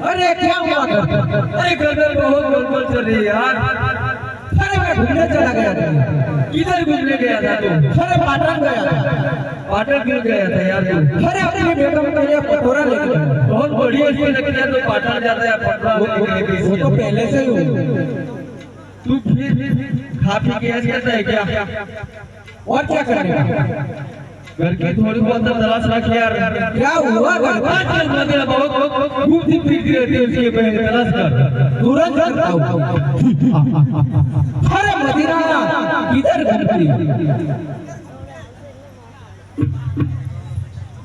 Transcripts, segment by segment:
अरे क्या हुआ? अरे गर्दन बहुत गड़बड़ चल रही है यार। अरे मैं घूमने चला गया था। किधर घूमने गया था तू? अरे पाटन गया था। पाटन क्यों गया था यार तू? अरे अपनी बेगम के लिए पटोरा लेके गया। बहुत बढ़िया चीज लगती है तो पाटन जाता है पटरा वो तो पहले से ही हूँ। तू फिर खा पी के ऐसे करता है क्या? और क्या करेगा? घर की थोड़ी बहुत तलाश रख यार। क्या हुआ? आजकल मदीना बहुत घूमती फिरती रहती है उसकी बहन तलाश कर। तुरंत करता हूँ। अरे मदीना किधर घूमती?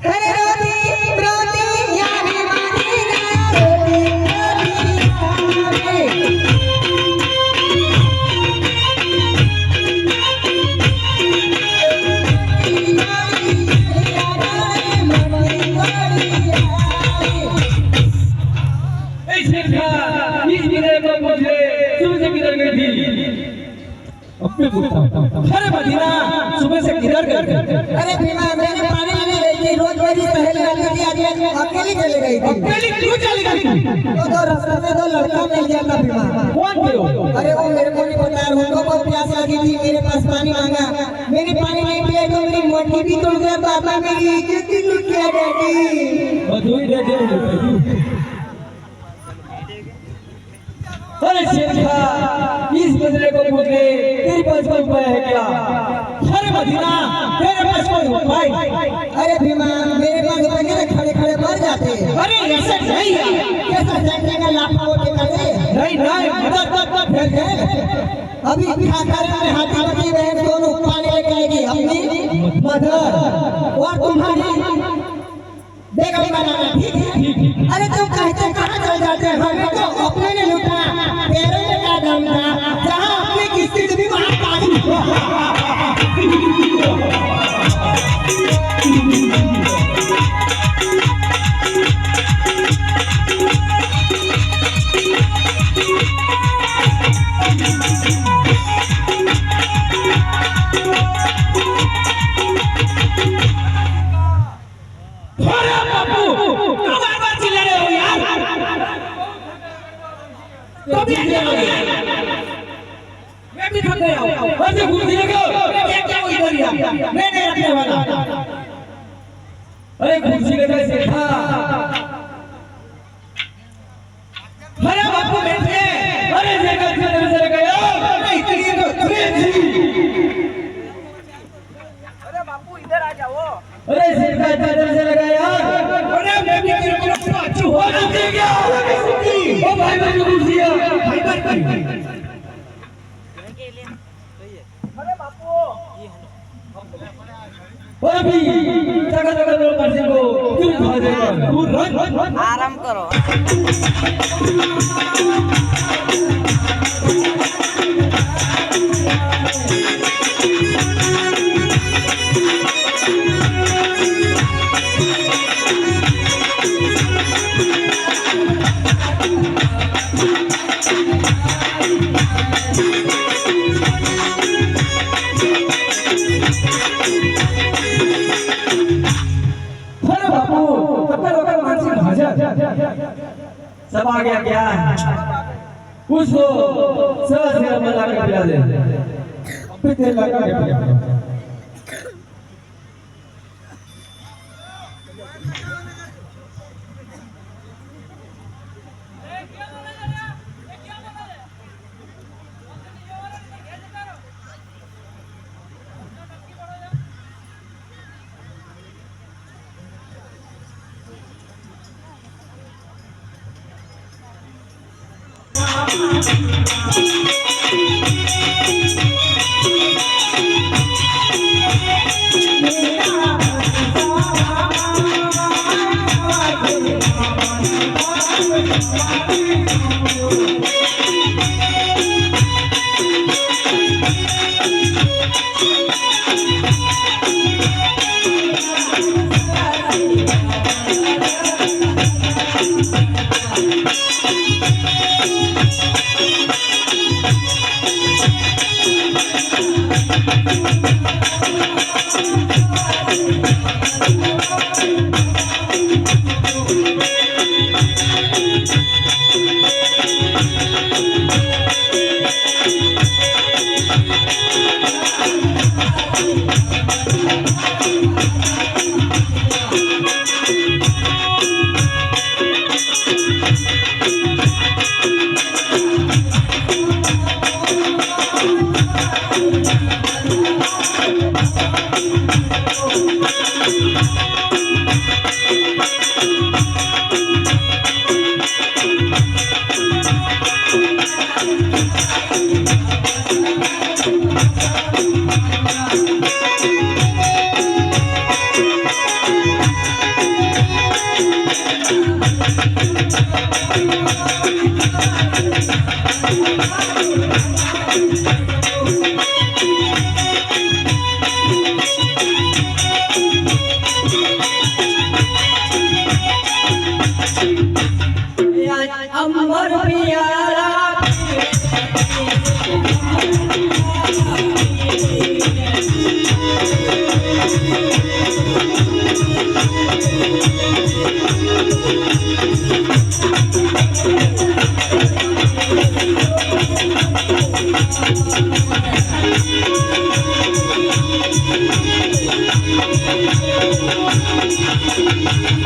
अरे रोटी रोटी यानी मदीना रोटी रोटी अरे मदीना सुबह से किधर गए? अरे भीमा मैंने पानी लेने गई थी। रोज मेरी सहेली आती थी, आज अकेली चली गई थी। अकेली क्यों चली गई? तो रास्ते में दो लड़का मिल गया था भीमा। कौन थे वो? अरे वो मेरे को नहीं पता है। उनको बहुत प्यास लगी थी, मेरे पास पानी मांगा। मैंने पानी नहीं पिया तो मेरी मोटी भी तोड़ गया। बाबा मेरी इज्जत ही लूट लिया डैडी। बधुई दे दे। अरे शेरखा इस बदले को पूछे तेरे पास कोई उपाय है क्या? अरे मदीना तेरे पास कोई उपाय? अरे भीमा मेरे पास उपाय खड़े खड़े मर जाते हैं। अरे ऐसा नहीं है। कैसा झंडे का लाफा वो निकाले? नहीं नहीं मदद फिर अभी खाकर में हाथी बची बहन दोनों पानी लेके आएगी। अपनी मदर और तुम्हारी बेगम बनाना। ठीक है? अरे तुम कहते कहाँ चल जाते हैं? हमें तो अपने ने लूटा। पैरों में क्या दम था? जहाँ अपनी किस्ती थी वहाँ पानी। मैं भी थक गया हूँ। ऐसे कुर्सी लगे हो? क्या हुई बोलिए? मैं नहीं रखने वाला। अरे कुर्सी लगा सेठा। अरे बापू बैठिए। अरे सेठा चले चले गया। अरे बापू इधर आ जाओ। अरे सेठा चले चले गया। अरे मैं भी तेरे को अच्छू हो जाती क्या? ओ भाई भाई कुर्सी है। भाई भाई अरे बापू और अभी जगह जगह लोग मर्जी को क्यों खा देगा? तू रन आराम करो। सब आ गया क्या? कुछ तो सर से मिला के पिला दे। फिर तेल लगा के पिला। Thank you. अमर प्यारा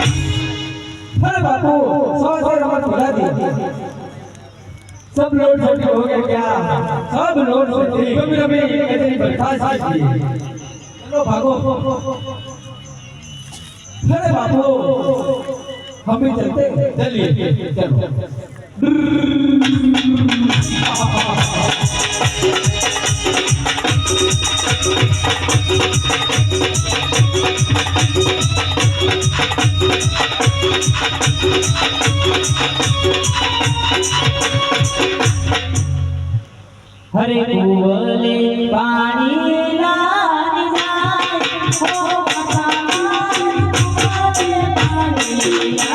अरे बापू सौ रमत भुला दी सब लोड छोटी हो गए क्या सब लोड छोटी कभी कभी इतनी बर्दाश्त की चलो भागो अरे बापू हम भी चलते चलिए चलो हरे कुवले पानी लानी जाए हो कुवले पानी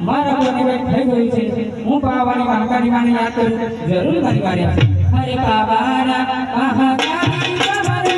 मारा बोली में થઈ ગઈ છે હું પાવાની વાંકાની માની યાદ કરું જરૂર મારી માર્યા છે हरे पावाना महाकाली कमरे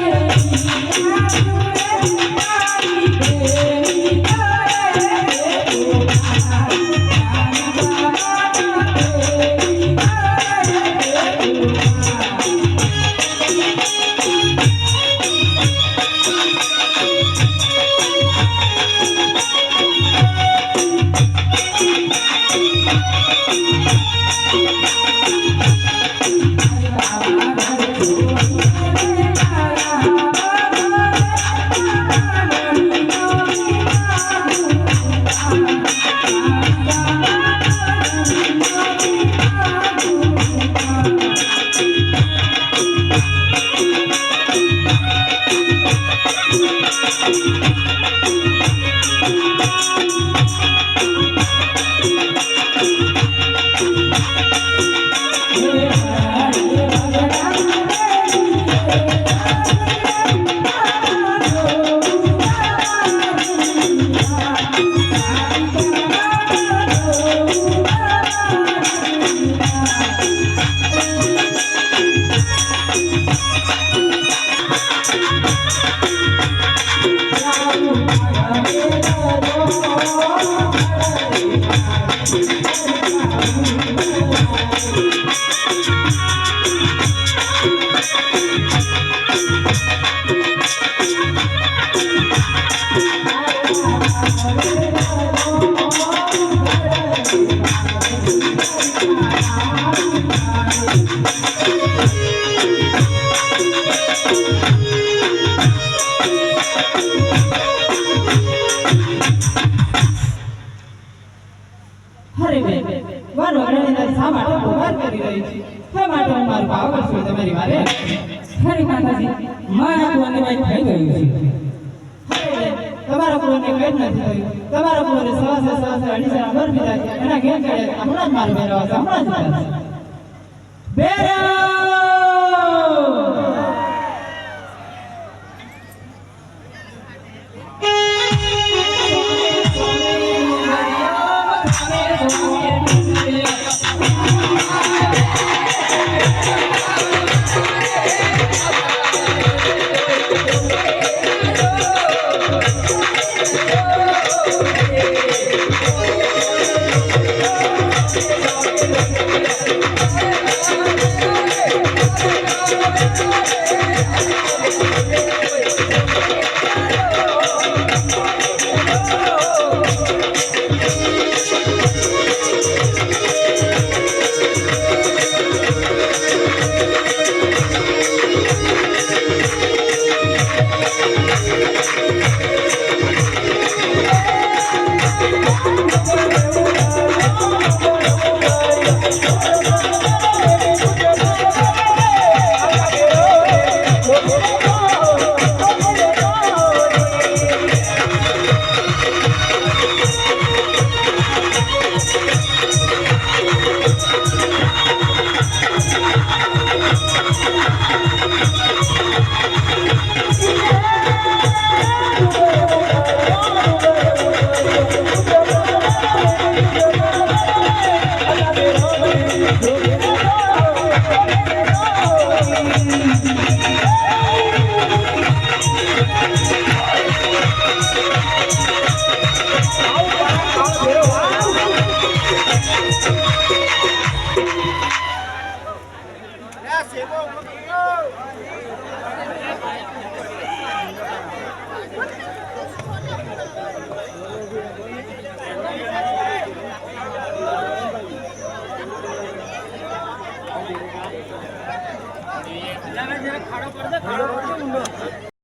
Oh,